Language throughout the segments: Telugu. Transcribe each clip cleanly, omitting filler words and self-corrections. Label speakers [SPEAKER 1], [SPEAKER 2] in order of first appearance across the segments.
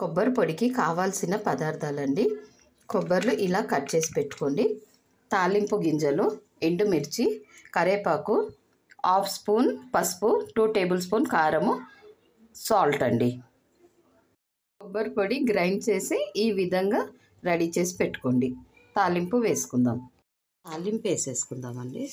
[SPEAKER 1] కొబ్బరి పొడికి కావాల్సిన పదార్థాలండి. కొబ్బరిలు ఇలా కట్ చేసి పెట్టుకోండి. తాలింపు గింజలు, ఎండుమిర్చి, కరివేపాకు, హాఫ్ స్పూన్ పసుపు, 2 టేబుల్ స్పూన్ కారము, సాల్ట్ అండి. కొబ్బరి పొడి గ్రైండ్ చేసి ఈ విధంగా రెడీ చేసి పెట్టుకోండి. తాలింపు వేసుకుందాం. తాలింపు వేసేసుకుందామండి.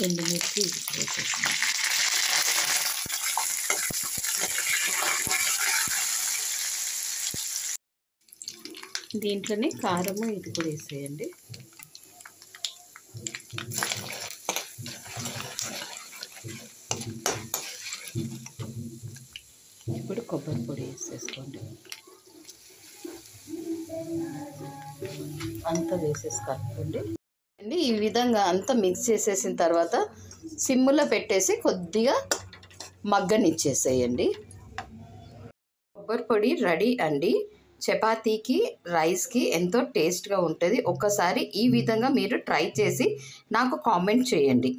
[SPEAKER 1] ఎండుమిర్చి వేసేస్తాం. దీంట్లోనే కారము ఇది కూడా వేసేయండి. ఇప్పుడు కొబ్బరి పొడి వేసేసుకోండి. అంతా వేసేసి కలుపుకోండి. ఈ విధంగా అంతా మిక్స్ చేసేసిన తర్వాత సిమ్లో పెట్టేసి కొద్దిగా మగ్గనిచ్చేసేయండి. కొబ్బరి పొడి రెడీ అండి. చపాతీకి, రైస్కి ఎంతో టేస్ట్గా ఉంటుంది. ఒక్కసారి ఈ విధంగా మీరు ట్రై చేసి నాకు కామెంట్ చేయండి.